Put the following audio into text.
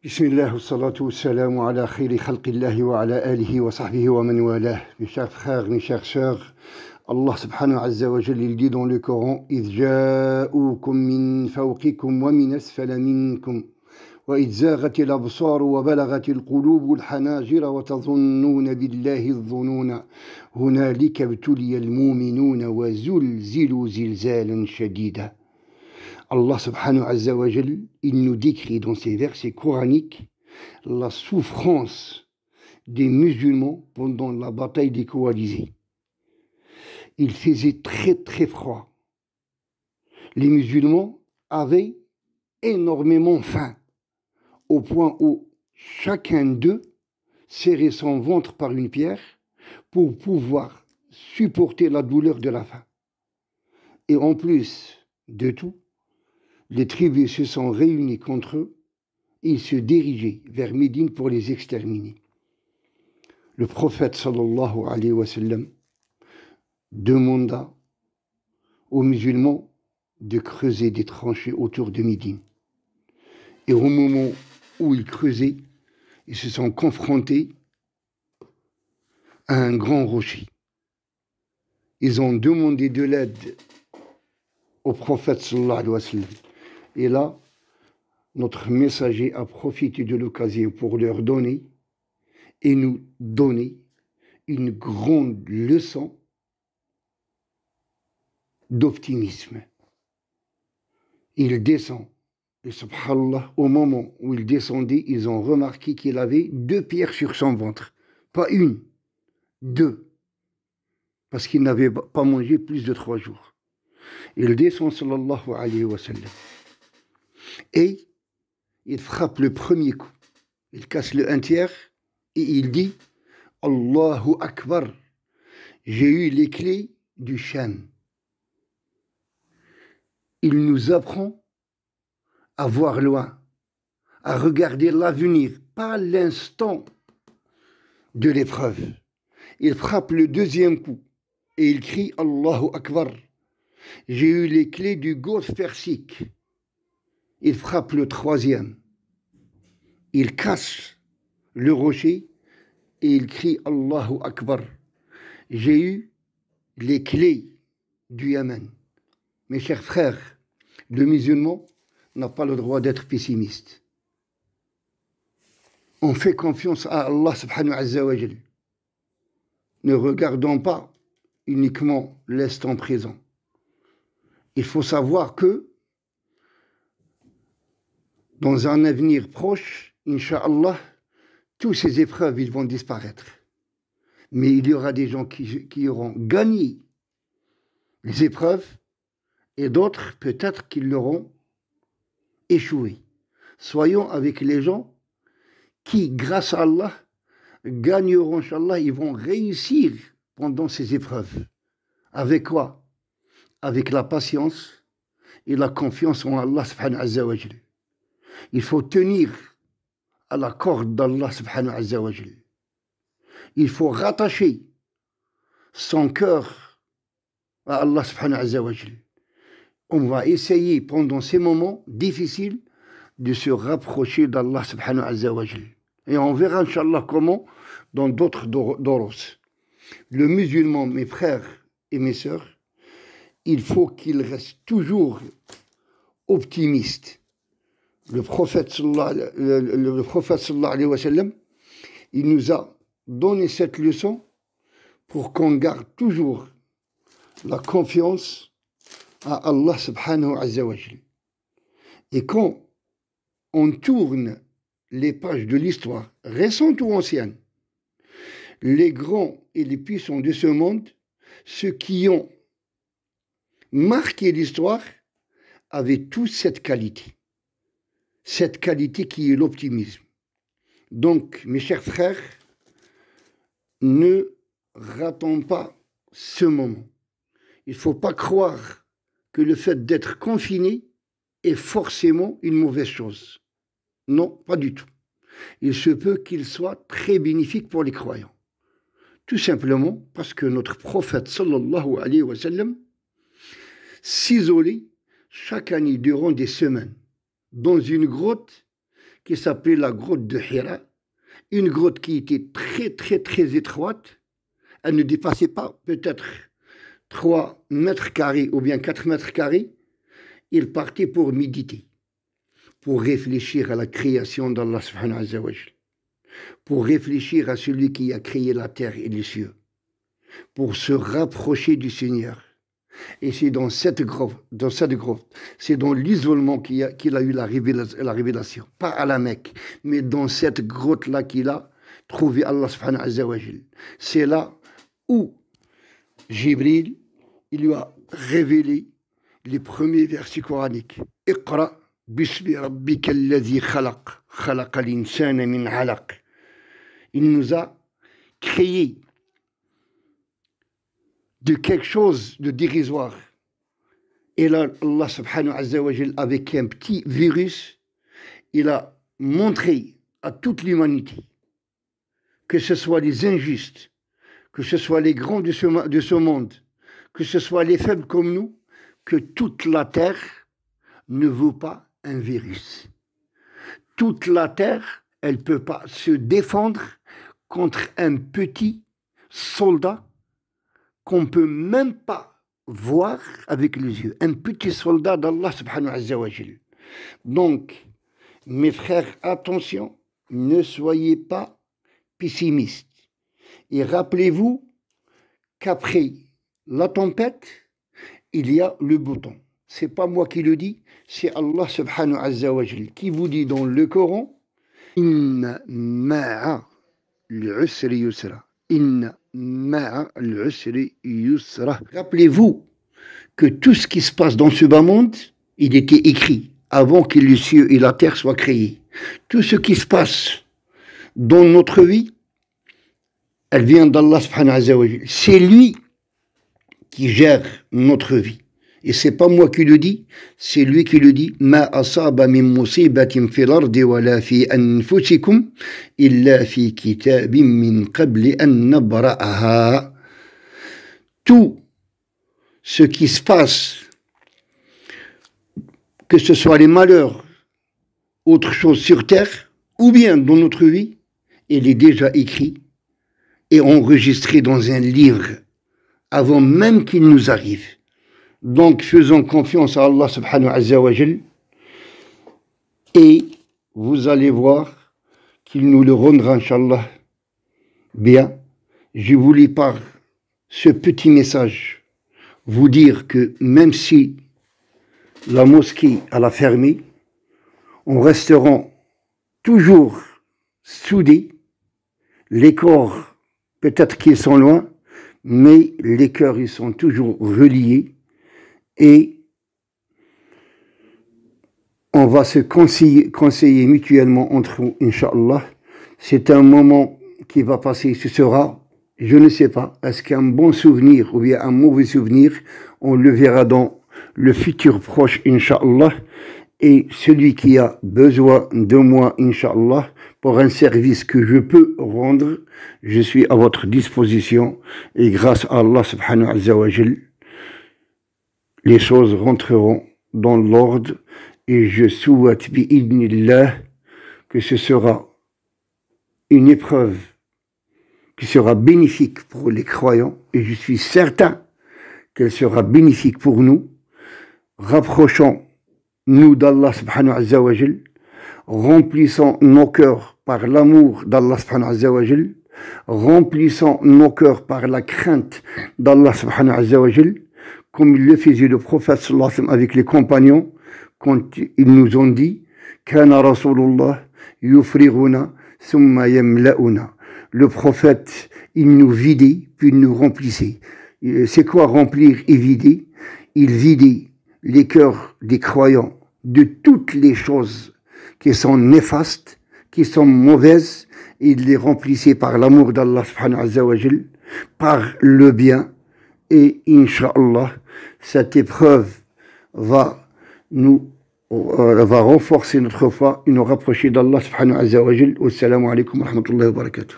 Bismillah, wassalatu wassalamu ala khayri khalqillahi wa ala alihi wa sahbihi wa man walah. Mes chers frères, mes chères sœurs, Allah subhanahu azza wa jalla, il dit dans le Coran: إِذْ جَاءُوكُم مِّن فَوْقِكُمْ وَمِنْ أَسْفَلَ مِنكُمْ وَإِذْ زَاغَتِ الْأَبْصَارُ وَبَلَغَتِ الْقُلُوبُ الْحَنَاجِرَ وَتَظُنُّونَ بِاللَّهِ الظُّنُونَ هُنَالِكَ ابْتُلِيَ الْمُؤْمِنُونَ وَزُلْزِلُوا زِلْزَالًا شَدِيدًا. Allah subhanahu azza wa jal, il nous décrit dans ces versets coraniques la souffrance des musulmans pendant la bataille des coalisés. Il faisait très très froid. Les musulmans avaient énormément faim, au point où chacun d'eux serrait son ventre par une pierre pour pouvoir supporter la douleur de la faim. Et en plus de tout, les tribus se sont réunies contre eux et ils se dirigeaient vers Médine pour les exterminer. Le prophète sallallahu alayhi wa sallam demanda aux musulmans de creuser des tranchées autour de Médine. Et au moment où ils creusaient, ils se sont confrontés à un grand rocher. Ils ont demandé de l'aide au prophète sallallahu alayhi wa sallam. Et là, notre messager a profité de l'occasion pour leur donner et nous donner une grande leçon d'optimisme. Il descend. Et subhanallah, au moment où il descendait, ils ont remarqué qu'il avait 2 pierres sur son ventre. Pas une, 2. Parce qu'il n'avait pas mangé plus de 3 jours. Il descend, sallallahu alayhi wa sallam. Et il frappe le premier coup. Il casse le 1/3 et il dit: Allahu Akbar, j'ai eu les clés du Sham. Il nous apprend à voir loin, à regarder l'avenir, pas l'instant de l'épreuve. Il frappe le 2e coup et il crie: Allahu Akbar, j'ai eu les clés du golfe Persique. Il frappe le 3e. Il casse le rocher et il crie: Allahu Akbar, j'ai eu les clés du Yémen. Mes chers frères, le musulman n'a pas le droit d'être pessimiste. On fait confiance à Allah subhanahu azza wa jal. Ne regardons pas uniquement l'instant présent. Il faut savoir que dans un avenir proche, Inch'Allah, toutes ces épreuves, ils vont disparaître. Mais il y aura des gens qui auront gagné les épreuves et d'autres, peut-être, qui l'auront échoué. Soyons avec les gens qui, grâce à Allah, gagneront, Inch'Allah, ils vont réussir pendant ces épreuves. Avec quoi? Avec la patience et la confiance en Allah subhanahu azza wa jal. Il faut tenir à la corde d'Allah subhanahu azza wa jal. Il faut rattacher son cœur à Allah subhanahu azza wa jal. On va essayer pendant ces moments difficiles de se rapprocher d'Allah subhanahu azza wa jal. Et on verra Inch'Allah comment dans d'autres doros. Le musulman, mes frères et mes sœurs, il faut qu'il reste toujours optimiste. Le prophète sallallahu alayhi wa sallam, il nous a donné cette leçon pour qu'on garde toujours la confiance à Allah subhanahu azza wa jal. Et quand on tourne les pages de l'histoire, récente ou ancienne, les grands et les puissants de ce monde, ceux qui ont marqué l'histoire, avaient tous cette qualité qui est l'optimisme. Donc, mes chers frères, ne ratons pas ce moment. Il ne faut pas croire que le fait d'être confiné est forcément une mauvaise chose. Non, pas du tout. Il se peut qu'il soit très bénéfique pour les croyants. Tout simplement parce que notre prophète sallallahu alayhi wa sallam s'isolait chaque année durant des semaines dans une grotte qui s'appelait la grotte de Hira, une grotte qui était très étroite. Elle ne dépassait pas peut-être 3 mètres carrés ou bien 4 mètres carrés. Il partait pour méditer, pour réfléchir à la création d'Allah subhanahu wa ta'ala, pour réfléchir à celui qui a créé la terre et les cieux, pour se rapprocher du Seigneur. Et c'est dans cette grotte, c'est dans l'isolement qu'il a eu la révélation. Pas à la Mecque, mais dans cette grotte-là qu'il a trouvé Allah subhanahu wa ta'ala. C'est là où Jibril, il lui a révélé les premiers versets coraniques. Iqra bismi rabbika alladhi khalaq, khalaqa l'insana min alaq. Il nous a créé de quelque chose de dérisoire. Et là, Allah subhanahu wa ta'ala, avec un petit virus, il a montré à toute l'humanité, que ce soit les injustes, que ce soit les grands de ce monde, que ce soit les faibles comme nous, que toute la terre ne vaut pas un virus. Toute la terre, elle ne peut pas se défendre contre un petit soldat qu'on ne peut même pas voir avec les yeux. Un petit soldat d'Allah subhanahu wa ta'ala. Donc, mes frères, attention, ne soyez pas pessimistes. Et rappelez-vous qu'après la tempête, il y a le beau temps. Ce n'est pas moi qui le dis, c'est Allah subhanahu wa ta'ala qui vous dit dans le Coran, Inna ma'a l'usri yusra. Inna ma'a l'usri yusra. Rappelez-vous que tout ce qui se passe dans ce bas monde, il était écrit avant que les cieux et la terre soient créés. Tout ce qui se passe dans notre vie, elle vient d'Allah subhanahu wa ta'ala. C'est lui qui gère notre vie. Et c'est pas moi qui le dis, c'est lui qui le dit. Ma asaba min musibatin fil ardi wala fi anfusikum illa fi kitabin min qabli an nabra'aha. Tout ce qui se passe, que ce soit les malheurs, autre chose sur terre, ou bien dans notre vie, il est déjà écrit et enregistré dans un livre avant même qu'il nous arrive. Donc faisons confiance à Allah subhanahu wa ta'ala et vous allez voir qu'il nous le rendra inshallah bien. Je voulais par ce petit message vous dire que même si la mosquée a fermé, on restera toujours soudés, les corps peut-être qu'ils sont loin, mais les cœurs ils sont toujours reliés et on va se conseiller mutuellement entre nous, Inch'Allah. C'est un moment qui va passer, ce sera, je ne sais pas, est-ce qu'un bon souvenir ou bien un mauvais souvenir, on le verra dans le futur proche, Inch'Allah. Et celui qui a besoin de moi, Inch'Allah, pour un service que je peux rendre, je suis à votre disposition. Et grâce à Allah subhanahu wa ta'ala, les choses rentreront dans l'ordre. Et je souhaite, bi'idnillah, que ce sera une épreuve qui sera bénéfique pour les croyants. Et je suis certain qu'elle sera bénéfique pour nous. Rapprochons-nous d'Allah subhanahu wa ta'ala, remplissons nos cœurs par l'amour d'Allah subhanahu wa ta'ala, remplissons nos cœurs par la crainte d'Allah subhanahu wa ta'ala, comme il le faisait le prophète sallallahu alayhi wa sallam avec les compagnons, quand ils nous ont dit « Kana Rasulullah yufrighuna summa yamla'una » Le prophète, il nous vidait, puis il nous remplissait. C'est quoi remplir et vider? Il vidait les cœurs des croyants de toutes les choses qui sont néfastes, qui sont mauvaises, et il les remplissait par l'amour d'Allah subhanahu wa ta'ala, par le bien, et Inch'Allah, cette épreuve va renforcer notre foi et nous rapprocher d'Allah subhanahu wa ta'ala. Wassalamu alaikum wa rahmatullahi wa barakatuh.